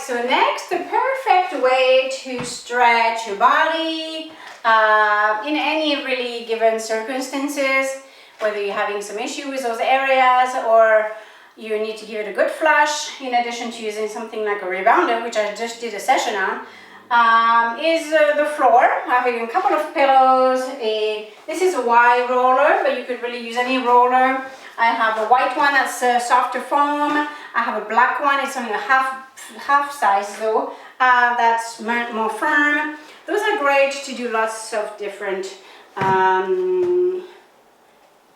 so next, the perfect way to stretch your body in any really given circumstances, whether you're having some issue with those areas or you need to give it a good flush, in addition to using something like a rebounder, which I just did a session on, is the floor. Having a couple of pillows. This is a wide roller, but you could really use any roller. I have a white one that's softer foam. I have a black one, it's only a half size though, that's more firm. Those are great to do lots of different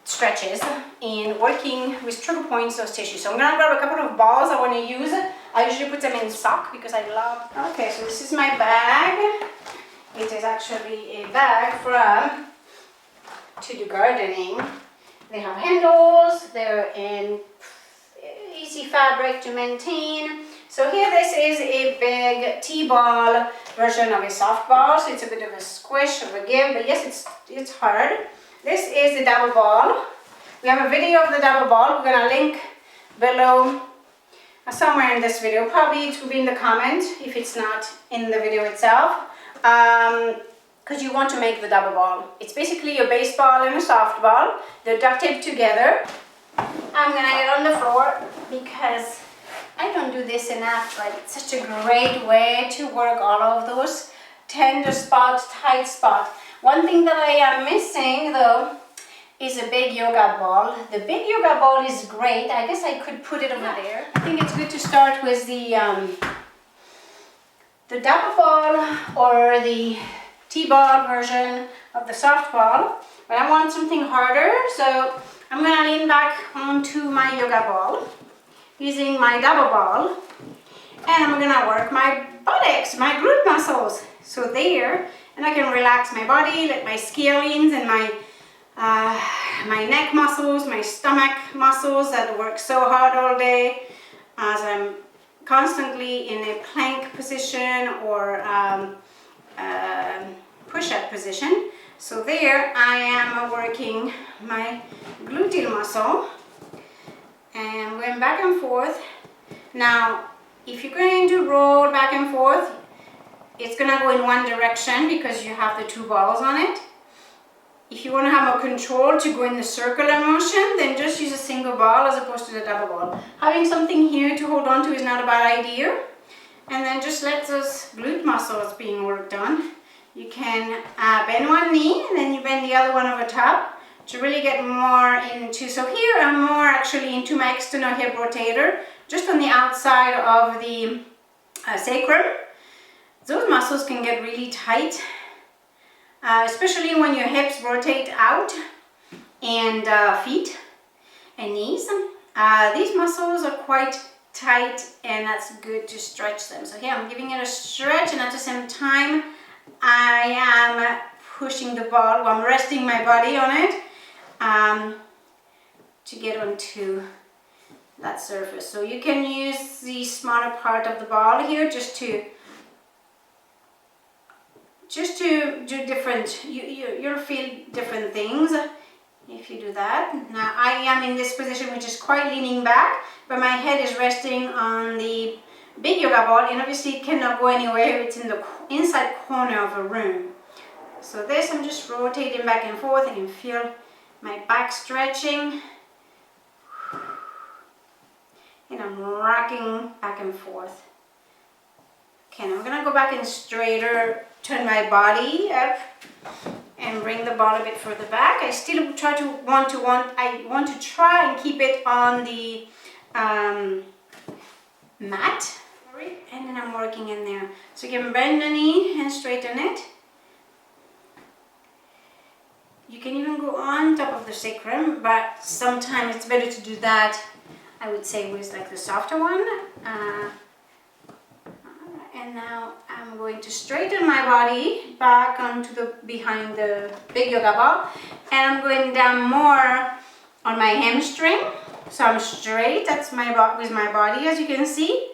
stretches in working with trigger points, those tissues. So I'm going to grab a couple of balls I want to use. I usually put them in sock because I love... Okay, so this is my bag. It is actually a bag from To Do Gardening. They have handles, they're in easy fabric to maintain. So here this is a big T-ball version of a soft ball, so it's a bit of a squish, of a give, but yes, it's hard. This is the double ball. We have a video of the double ball. We're going to link below somewhere in this video. Probably it will be in the comment if it's not in the video itself. Because you want to make the double ball. It's basically a baseball and a softball. They're duct taped together. I'm going to get on the floor because I don't do this enough, but it's such a great way to work all of those tender spots, tight spots. One thing that I am missing though is a big yoga ball. The big yoga ball is great. I guess I could put it over there. I think it's good to start with the double ball or the T-ball version of the softball. But I want something harder, so I'm going to lean back onto my yoga ball using my double ball, and I'm going to work my buttocks, my glute muscles. So there, and I can relax my body, let my scalenes and my neck muscles, my stomach muscles that work so hard all day as I'm constantly in a plank position or push-up position. So there I am working my gluteal muscle and going back and forth. Now, if you're going to roll back and forth, it's going to go in one direction because you have the two balls on it. If you want to have more control to go in the circular motion, then just use a single ball as opposed to the double ball. Having something here to hold on to is not a bad idea. And then just let those glute muscles being worked on. You can bend one knee and then you bend the other one over top to really get more into. So here I'm more actually into my external hip rotator, just on the outside of the sacrum. Those muscles can get really tight, especially when your hips rotate out and feet and knees. These muscles are quite tight and that's good to stretch them. So here I'm giving it a stretch and at the same time I am pushing the ball, well, I'm resting my body on it to get onto that surface. So you can use the smaller part of the ball here just to do different, you'll feel different things if you do that. Now I am in this position which is quite leaning back, but my head is resting on the big yoga ball and obviously it cannot go anywhere, it's in the inside corner of a room. So this I'm just rotating back and forth. I can feel my back stretching and I'm rocking back and forth. Okay, now I'm going to go back and straighter, turn my body up and bring the ball a bit further back. I still I want to try and keep it on the mat. And then I'm working in there. So you can bend the knee and straighten it. You can even go on top of the sacrum, but sometimes it's better to do that, I would say, with like the softer one. And now I'm going to straighten my body back onto behind the big yoga ball, and I'm going down more on my hamstring. So I'm straight. That's with my body, as you can see.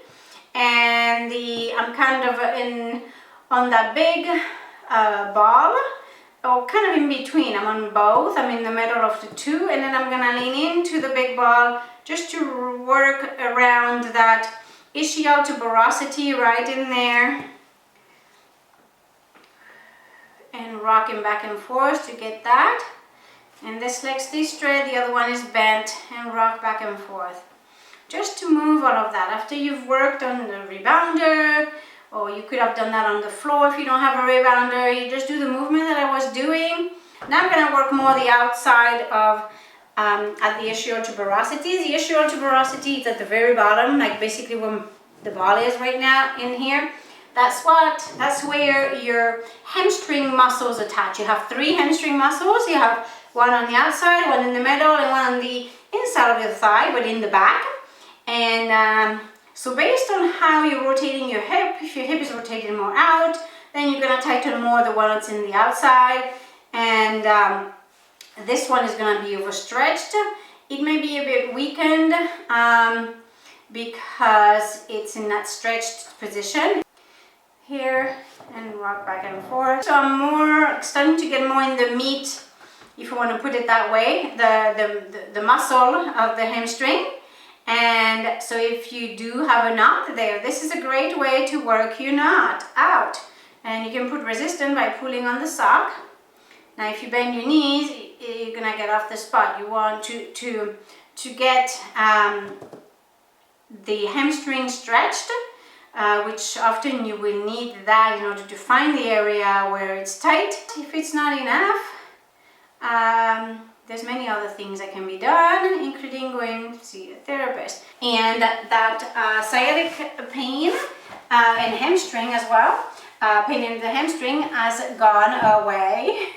And I'm kind of on that big ball, or kind of in between. I'm on both. I'm in the middle of the two, and then I'm gonna lean into the big ball just to work around that ischial tuberosity right in there. And rocking back and forth to get that. And this leg stays straight, the other one is bent, and rock back and forth. Just to move all of that. After you've worked on the rebounder, or you could have done that on the floor if you don't have a rebounder, you just do the movement that I was doing. Now I'm going to work more the outside of at the ischial tuberosity. The ischial tuberosity is at the very bottom, like basically where the ball is right now in here. That's where your hamstring muscles attach. You have 3 hamstring muscles. You have one on the outside, one in the middle, and one on the inside of your thigh, but in the back. And so based on how you're rotating your hip, if your hip is rotating more out, then you're going to tighten more the one that's in the outside. And this one is going to be overstretched. It may be a bit weakened because it's in that stretched position. Here, and rock back and forth. So I'm starting to get more in the meat, if you want to put it that way, the muscle of the hamstring. And so if you do have a knot there, this is a great way to work your knot out. And you can put resistance by pulling on the sock. Now if you bend your knees, you're gonna get off the spot. You want to get the hamstring stretched, which often you will need that in order to find the area where it's tight. If it's not enough, there's many other things that can be done, including going to see a therapist. And that sciatic pain and hamstring as well, pain in the hamstring has gone away.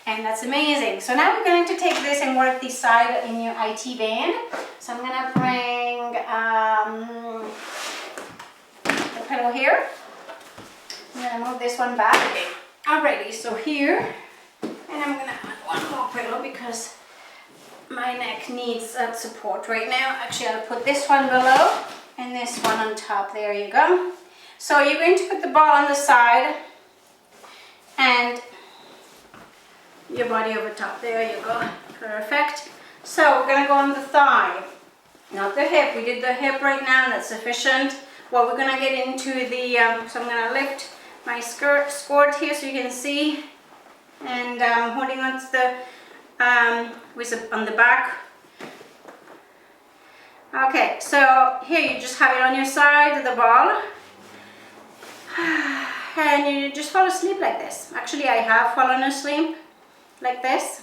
And that's amazing. So now we're going to take this and work this side in your IT band. So I'm going to bring the pillow here. I'm going to move this one back. Okay. Alrighty, so here, and I'm going to add one more pillow because my neck needs that support right now. Actually, I'll put this one below and this one on top. There you go. So you're going to put the ball on the side and your body over top. There you go. Perfect. So we're going to go on the thigh, not the hip. We did the hip right now. That's sufficient. Well, we're going to get into the, so I'm going to lift my skirt here so you can see. And holding on to the, on the back. Okay, so here you just have it on your side of the ball. And you just fall asleep like this. Actually, I have fallen asleep like this.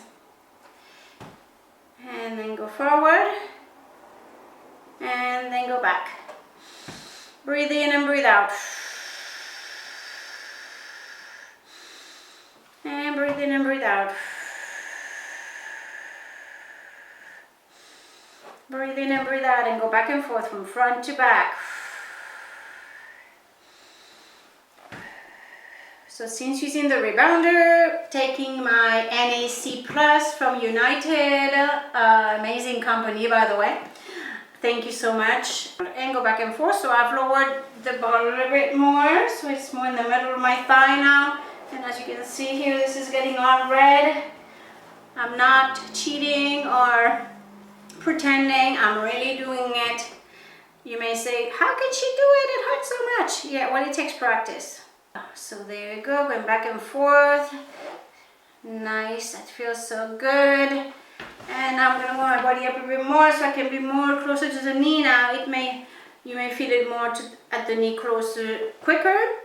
And then go forward. And then go back. Breathe in and breathe out. And breathe in and breathe out. Breathe in and breathe out and go back and forth from front to back. So since using the rebounder, taking my NAC Plus from United, amazing company by the way. Thank you so much. And go back and forth. So I've lowered the ball a little bit more, so it's more in the middle of my thigh now. And as you can see here, this is getting all red. I'm not cheating or pretending, I'm really doing it. You may say, how can she do it? It hurts so much. Yeah, well, it takes practice. So there you go, going back and forth. Nice, that feels so good. And I'm gonna move my body up a bit more so I can be more closer to the knee now. You may feel it more at the knee closer, quicker.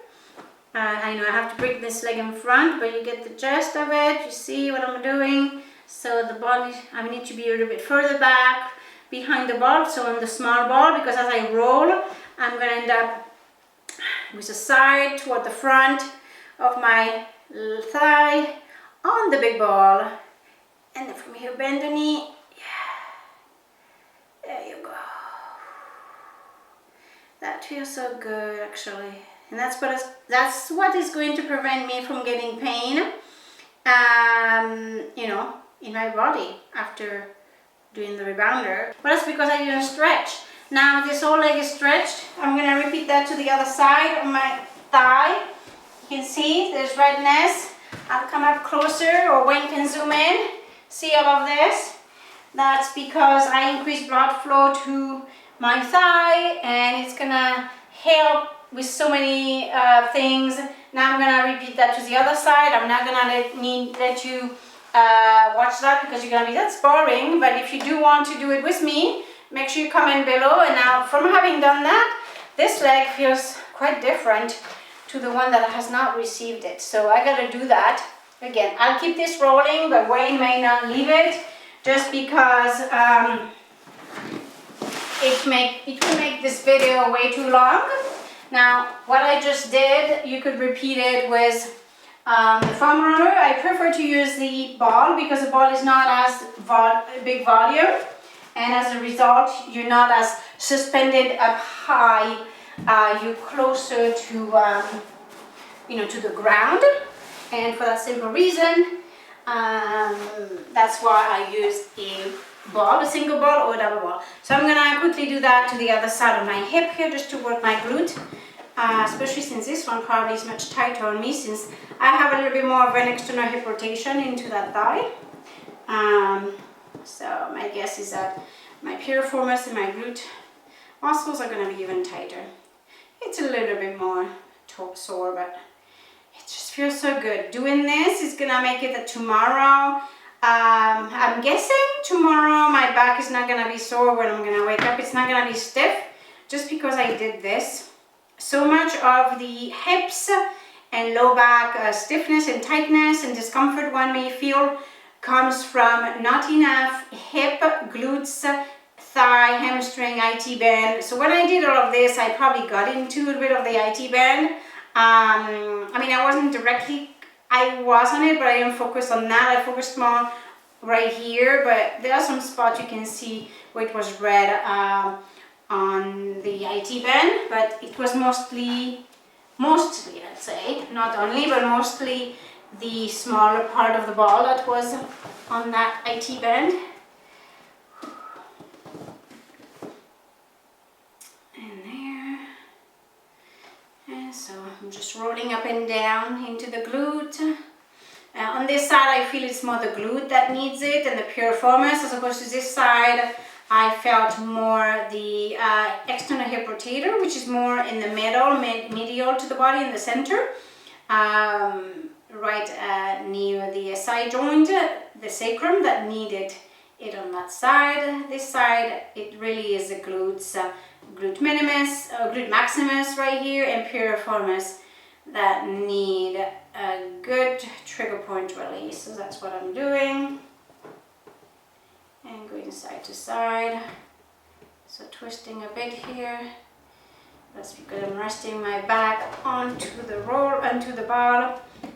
I know I have to bring this leg in front, but you get the gist of it. You see what I'm doing. So the body, I need to be a little bit further back behind the ball, so on the small ball, because as I roll, I'm going to end up with the side toward the front of my thigh on the big ball. And then from here, bend the knee. Yeah. There you go. That feels so good, actually. And that's what is going to prevent me from getting pain, you know, in my body after doing the rebounder. But that's because I didn't stretch. Now this whole leg is stretched. I'm going to repeat that to the other side of my thigh. You can see there's redness. I'll come up closer, or Wayne can zoom in. See all of this? That's because I increase blood flow to my thigh, and it's gonna help with so many things. Now I'm gonna repeat that to the other side. I'm not gonna let you watch that because you're gonna be, that's boring. But if you do want to do it with me, make sure you comment below. And now from having done that, this leg feels quite different to the one that has not received it. So I gotta do that again. I'll keep this rolling, but Wayne may not leave it just because it will make this video way too long. Now, what I just did, you could repeat it with the foam roller. I prefer to use the ball because the ball is not as big volume, and as a result, you're not as suspended up high. You're closer to to the ground, and for that simple reason, that's why I use a ball, a single ball or a double ball. So I'm gonna quickly do that to the other side of my hip here, just to work my glute, especially since this one probably is much tighter on me, since I have a little bit more of an external hip rotation into that thigh. So my guess is that my piriformis and my glute muscles are gonna be even tighter. It's a little bit more sore, but it just feels so good. Doing this is gonna make it that tomorrow, I'm guessing tomorrow my back is not gonna be sore when I'm gonna wake up. It's not gonna be stiff just because I did this. So much of the hips and low back stiffness and tightness and discomfort one may feel comes from not enough hip, glutes, thigh, hamstring, IT band. So when I did all of this, I probably got into a bit of the IT band. I mean, I wasn't directly, I was on it, but I didn't focus on that. I focused more right here, but there are some spots you can see where it was red on the IT band, but it was mostly, I'd say, not only, but mostly the smaller part of the ball that was on that IT band. And there. And so I'm just rolling up and down into the glute. On this side, I feel it's more the glute that needs it and the piriformis, as opposed to this side, I felt more the external hip rotator, which is more in the middle, medial to the body in the center, right near the SI joint, the sacrum, that needed it on that side. This side, it really is the glutes, glute minimus, glute maximus right here, and piriformis that need a good trigger point release. So that's what I'm doing. And going side to side. So twisting a bit here. That's because I'm resting my back onto the ball,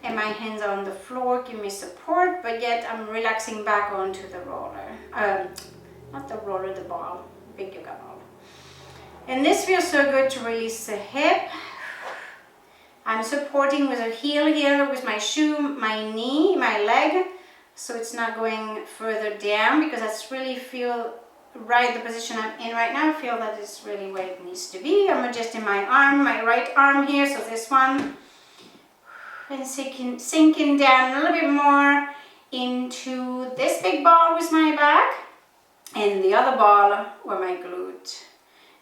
and my hands are on the floor, give me support, but yet I'm relaxing back onto the roller. Not the roller, the ball, big yoga ball. And this feels so good to release the hip. I'm supporting with a heel here, with my shoe, my knee, my leg, so it's not going further down, because that's really feel right, the position I'm in right now, I feel that is really where it needs to be. I'm adjusting my arm, my right arm here, so this one, and sinking down a little bit more into this big ball with my back, and the other ball where my glute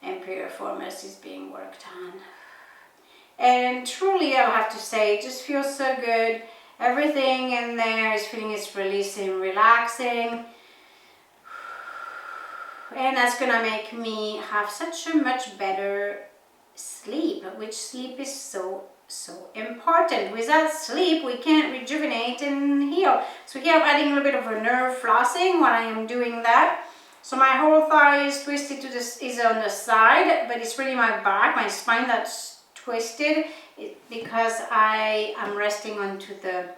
and piriformis is being worked on. And truly, I'll have to say, it just feels so good. Everything in there is feeling it's releasing, relaxing. And that's gonna make me have such a much better sleep, which sleep is so important. Without sleep, we can't rejuvenate and heal. So here I'm adding a little bit of a nerve flossing while I am doing that. So my whole thigh is twisted to this, is on the side, but it's really my back, my spine that's twisted, because I am resting onto the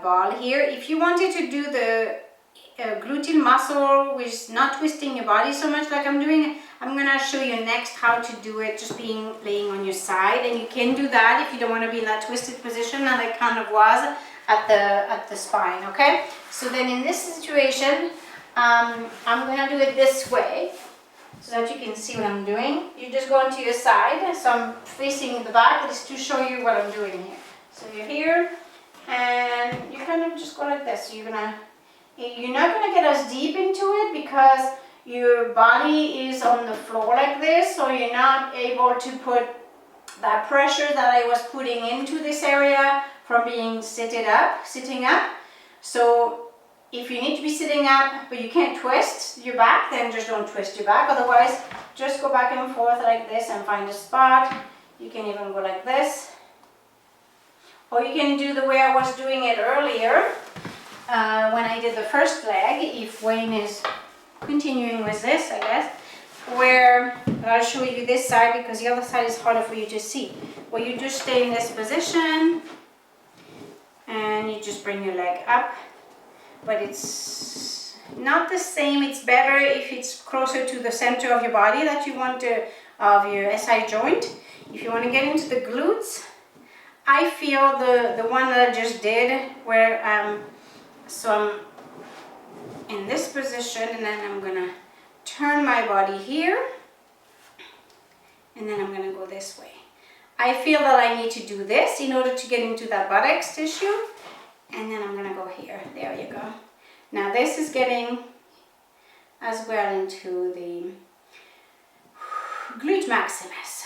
ball here. If you wanted to do the gluteal muscle with not twisting your body so much like I'm doing, I'm gonna show you next how to do it, just laying on your side, and you can do that if you don't want to be in that twisted position that I kind of was at the spine. Okay, so then in this situation, I'm gonna do it this way, so that you can see what I'm doing. You just go onto your side, so I'm facing the back, just to show you what I'm doing here. So you're here, and you kind of just go like this. So you're not gonna get as deep into it, because your body is on the floor like this, so you're not able to put that pressure that I was putting into this area from being sitting up. So if you need to be sitting up but you can't twist your back, then just don't twist your back. Otherwise, just go back and forth like this and find a spot. You can even go like this. Or you can do the way I was doing it earlier when I did the first leg, if Wayne is continuing with this, I guess, where I'll show you this side because the other side is harder for you to see. Where you just stay in this position and you just bring your leg up, but it's not the same. It's better if it's closer to the center of your body that you want to, of your SI joint. If you want to get into the glutes, I feel the one that I just did where so I'm in this position and then I'm gonna turn my body here and then I'm gonna go this way. I feel that I need to do this in order to get into that buttocks tissue, and then I'm gonna go here. There you go. Now this is getting as well into the glute maximus,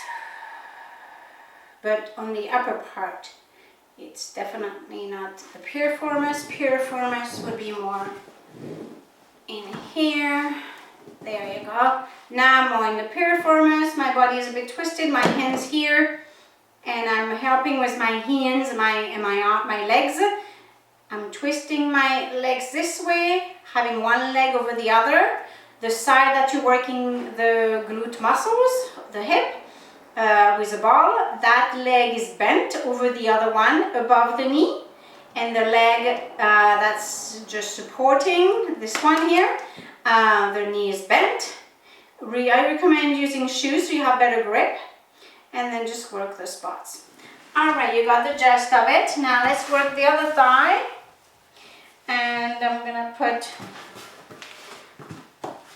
but on the upper part. It's definitely not the piriformis. Piriformis would be more in here. There you go. Now I'm more in the piriformis. My body is a bit twisted. My hands here, and I'm helping with my hands, my legs. I'm twisting my legs this way, having one leg over the other. The side that you're working the glute muscles, the hip, with a ball, that leg is bent over the other one above the knee, and the leg that's just supporting this one here, the knee is bent. I recommend using shoes so you have better grip, and then just work the spots. Alright, you got the gist of it. Now let's work the other thigh, and I'm gonna put,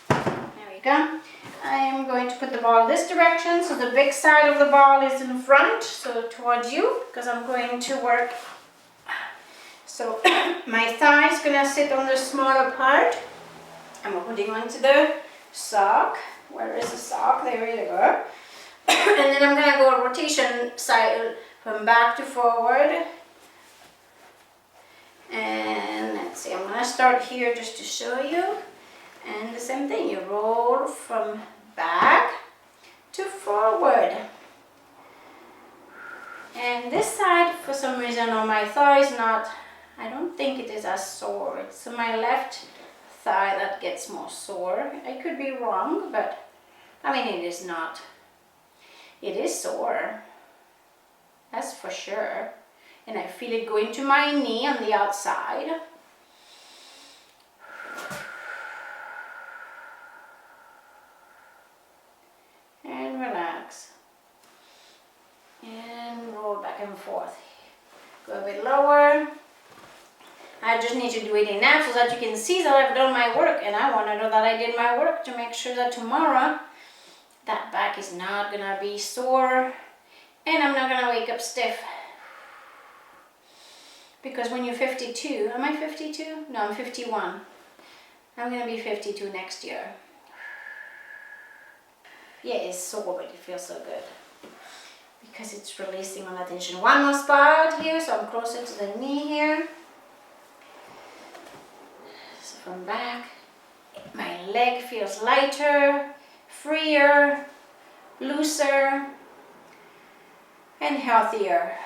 there we go. I am going to put the ball this direction, so the big side of the ball is in front, so towards you, because I'm going to work. So my thigh is going to sit on the smaller part. I'm putting onto the sock. Where is the sock? There you go. And then I'm going to go rotation side from back to forward. And let's see, I'm going to start here just to show you. And the same thing, you roll from back to forward. And this side, for some reason, on my thigh is not, I don't think it is as sore. It's my left thigh that gets more sore. I could be wrong, but I mean, it is not. It is sore, that's for sure. And I feel it going to my knee on the outside. And relax. And roll back and forth. Go a bit lower. I just need to do it enough so that you can see that I've done my work, and I want to know that I did my work to make sure that tomorrow that back is not gonna be sore and I'm not gonna wake up stiff. Because when you're 52, am I 52? No, I'm 51. I'm gonna be 52 next year. Yeah, it's sore, but it feels so good because it's releasing all that tension. One more spot here, so I'm closer to the knee here. So from back, my leg feels lighter, freer, looser, and healthier.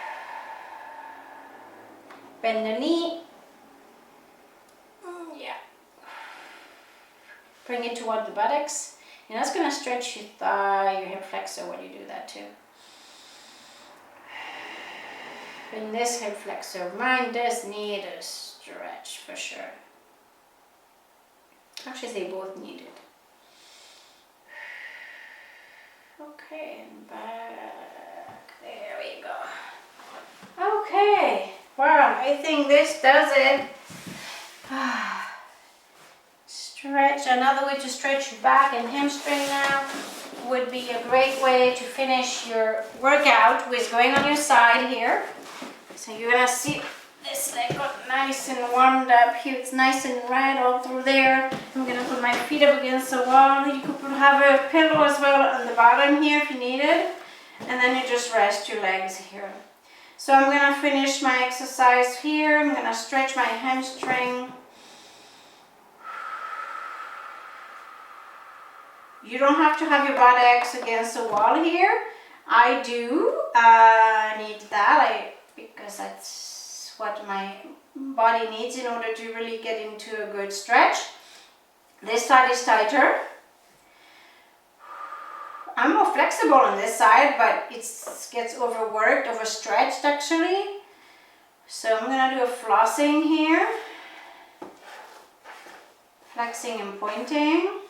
Bend the knee. Yeah. Bring it toward the buttocks. And that's going to stretch your thigh, your hip flexor when you do that too. And this hip flexor, mine does need a stretch for sure. Actually, they both need it. Okay, and back. There we go. Okay. Wow, I think this does it. Stretch. Another way to stretch your back and hamstring now would be a great way to finish your workout with going on your side here. So you're gonna sit this leg got nice and warmed up here. It's nice and red all through there. I'm gonna put my feet up against the wall. You could have a pillow as well on the bottom here if you need it. And then you just rest your legs here. So I'm gonna finish my exercise here. I'm gonna stretch my hamstring. You don't have to have your buttocks against the wall here. I do need that because that's what my body needs in order to really get into a good stretch. This side is tighter. I'm more flexible on this side, but it gets overworked, overstretched actually. So I'm gonna do a flossing here. Flexing and pointing.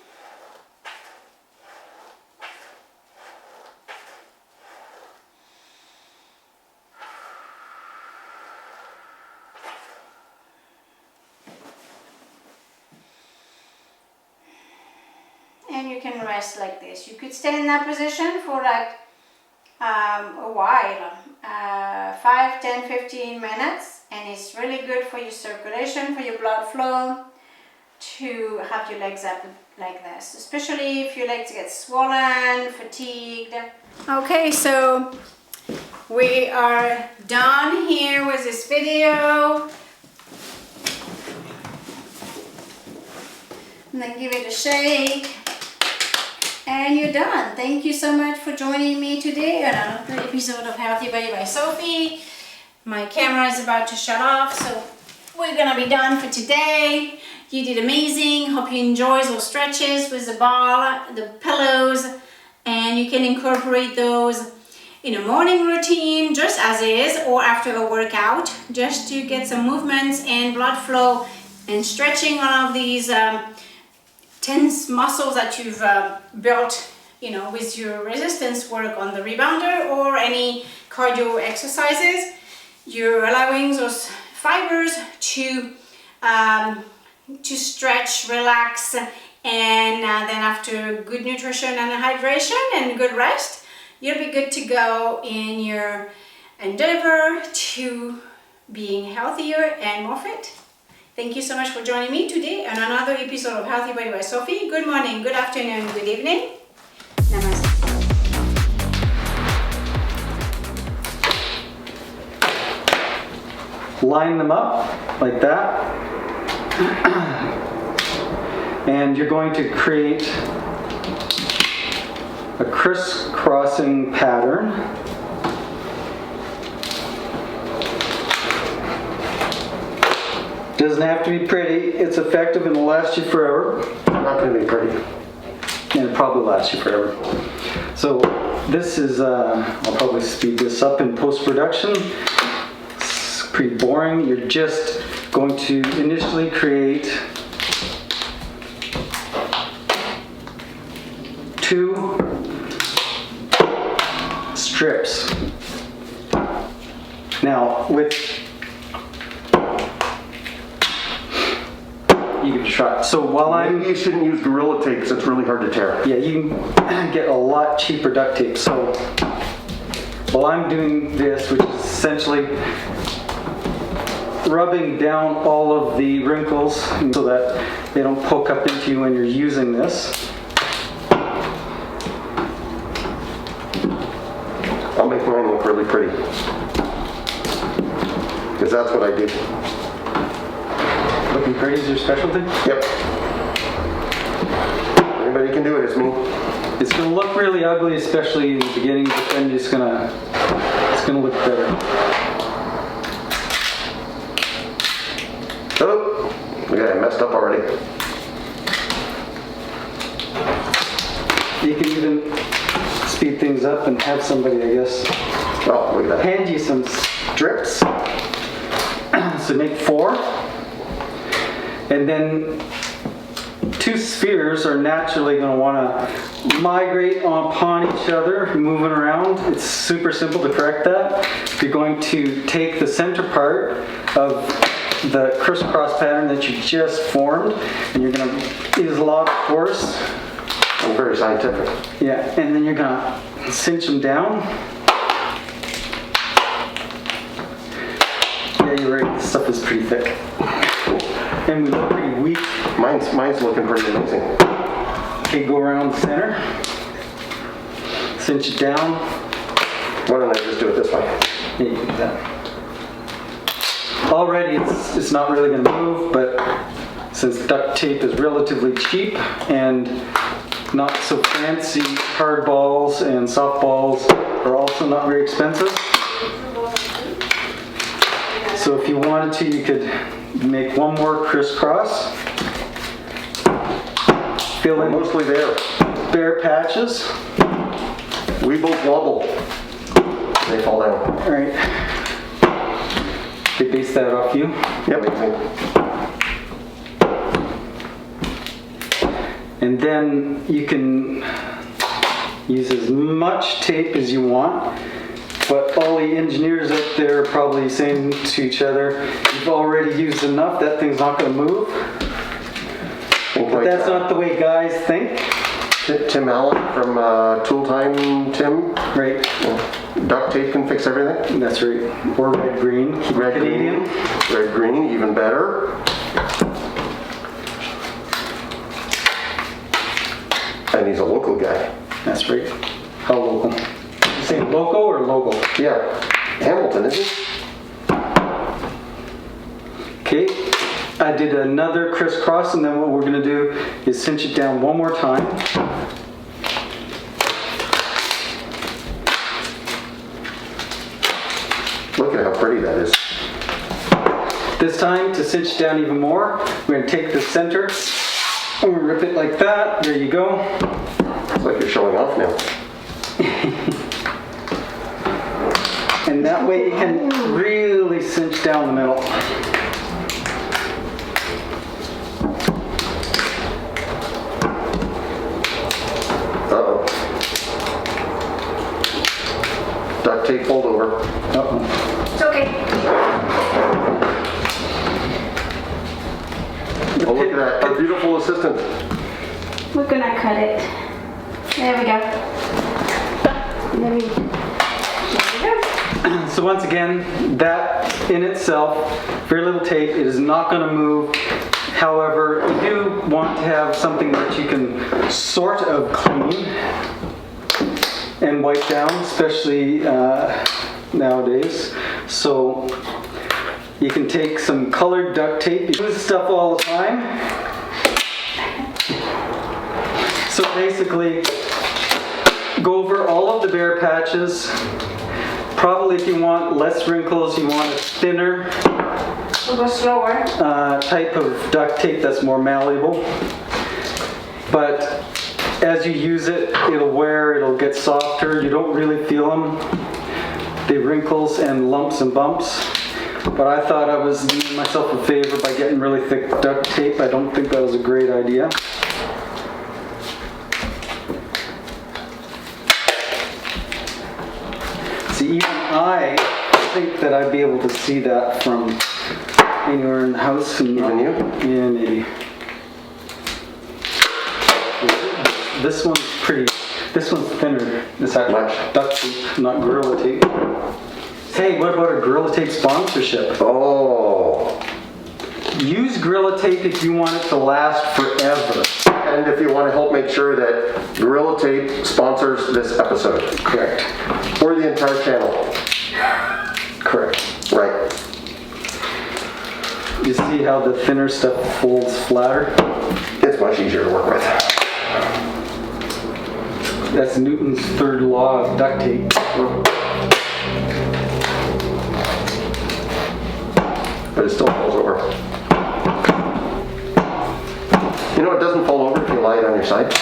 And you can rest like this. You could stay in that position for like a while, 5, 10, 15 minutes, and it's really good for your circulation, for your blood flow, to have your legs up like this, especially if your legs get swollen, fatigued. Okay, so we are done here with this video. And then give it a shake. And you're done. Thank you so much for joining me today on another episode of Healthy Body by Sophie. My camera is about to shut off, so we're gonna be done for today. You did amazing. Hope you enjoy those stretches with the ball, the pillows, and you can incorporate those in a morning routine just as is or after a workout, just to get some movements and blood flow and stretching all of these tense muscles that you've built, you know, with your resistance work on the rebounder or any cardio exercises. You're allowing those fibers to stretch, relax, and then after good nutrition and hydration and good rest, you'll be good to go in your endeavor to being healthier and more fit. Thank you so much for joining me today on another episode of Healthy Body by Sophie. Good morning, good afternoon, good evening. Namaste. Line them up like that. And you're going to create a crisscrossing pattern. Doesn't have to be pretty. It's effective and will last you forever. Not going to be pretty. And it'll probably last you forever. So this is, I'll probably speed this up in post-production. It's pretty boring. You're just going to initially create 2 strips. Now with you can try. So while Maybe you shouldn't use Gorilla Tape because it's really hard to tear. Yeah, you can get a lot cheaper duct tape. So while I'm doing this, which is essentially rubbing down all of the wrinkles so that they don't poke up into you when you're using this. I'll make mine look really pretty. Because that's what I do. Looking pretty is your specialty? Yep. Anybody can do it, it's me. It's going to look really ugly, especially in the beginning, but then it's going to look better. Oh, we got it messed up already. You can even speed things up and have somebody, I guess, Oh, look at that. hand you some strips. So make 4. And then 2 spheres are naturally going to want to migrate upon each other, moving around. It's super simple to correct that. You're going to take the center part of the crisscross pattern that you just formed, and you're going to use a lot of force. I'm very scientific. Yeah, and then you're going to cinch them down. Yeah, you're right. stuff is pretty thick. And we look pretty weak. Mine's looking pretty amazing. Okay, go around the center. Cinch it down. Why don't I just do it this way? Yeah, you can do that. Already it's not really going to move, but since duct tape is relatively cheap and not so fancy, hard balls and soft balls are also not very expensive. So if you wanted to, you could make one more crisscross. Fill in Mostly there. bare patches. Weebles wobble. They fall down. All right. Okay, base that off you. Yeah, amazing. And then you can use as much tape as you want, but all the engineers out there are probably saying to each other, you've already used enough, that thing's not going to move. But that's not the way guys think. Tim Allen from Tool Time Tim. Right. Duct tape can fix everything. That's right. Or red green. Red Canadian. green. Red green, even better. And he's a local guy. That's right. How local? You say local or local? Yeah. Hamilton, isn't he? Okay. I did another crisscross, and then what we're going to do is cinch it down one more time. Look at how pretty that is. This time, to cinch down even more, we're going to take the center and we'll rip it like that. There you go. It's like you're showing off now. And that way you can really cinch down the middle. Uh-oh. Duct tape fold over. Uh-oh. It's okay. Oh, look at that. Our beautiful assistant. We're gonna cut it. There we go. There we go. So once again, that in itself, very little tape, it is not going to move. However, you do want to have something that you can sort of clean and wipe down, especially nowadays. So you can take some colored duct tape. You use this stuff all the time. So basically, go over all of the bare patches. Probably if you want less wrinkles, you want a thinner We'll go slower. type of duct tape that's more malleable. But as you use it, it'll wear, it'll get softer. You don't really feel them, the wrinkles and lumps and bumps. But I thought I was doing myself a favor by getting really thick duct tape. I don't think that was a great idea. See, even I think that I'd be able to see that from anywhere in the house. And Even you? Yeah, maybe. This one's pretty. This one's thinner. This actually Much. duct tape, not Gorilla Tape. Hey, what about a Gorilla Tape sponsorship? Oh. Use Gorilla Tape if you want it to last forever. And if you want to help make sure that Gorilla Tape sponsors this episode. Correct. Or the entire channel. Correct. Right. You see how the thinner stuff folds flatter? It's much easier to work with. That's Newton's third law of duct tape. But it still falls over. You know, it doesn't fall over if you lie it on your side.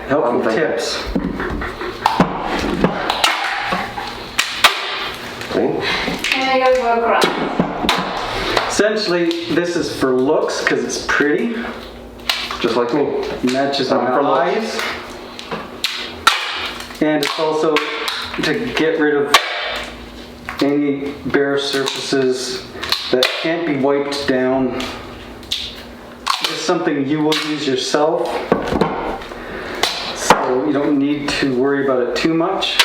Helpful thinking. tips. See? There you go, go across. Essentially, this is for looks because it's pretty. Just like me. Matches I'm my for looks. eyes. And it's also to get rid of any bare surfaces that can't be wiped down. Just something you will use yourself. So you don't need to worry about it too much.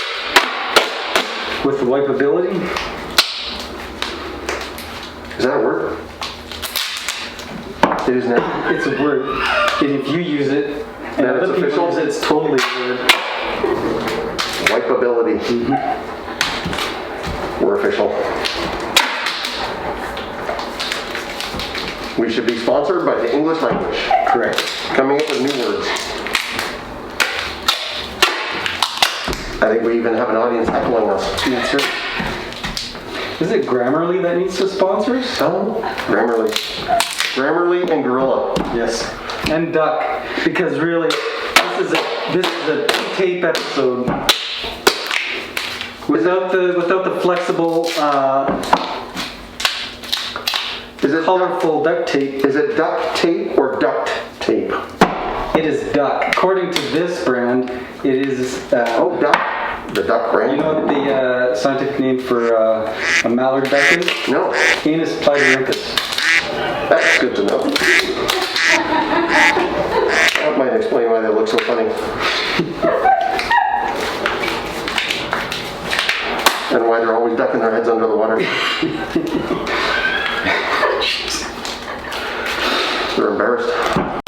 with the wipeability. Is that a word? It is now. It's a word. And if you use it, and Then it's other people official? use it, it's totally a word. Wipeability. We're official. We should be sponsored by the English language. Correct. Coming up with new words. I think we even have an audience echoing us. That's right. Is it Grammarly that needs to sponsor us? Oh, Grammarly. Grammarly and Gorilla. Yes. And Duck, because really, this is a tape episode. Without the flexible, Is it colorful duct tape. Is it duct tape or duct tape? It is Duck. According to this brand, it is. Oh, duck. The duck brand. You know what the scientific name for a mallard duck is? No. Canis platyrincus. That's good to know. That might explain why they look so funny. And why they're always ducking their heads under the water. They're embarrassed.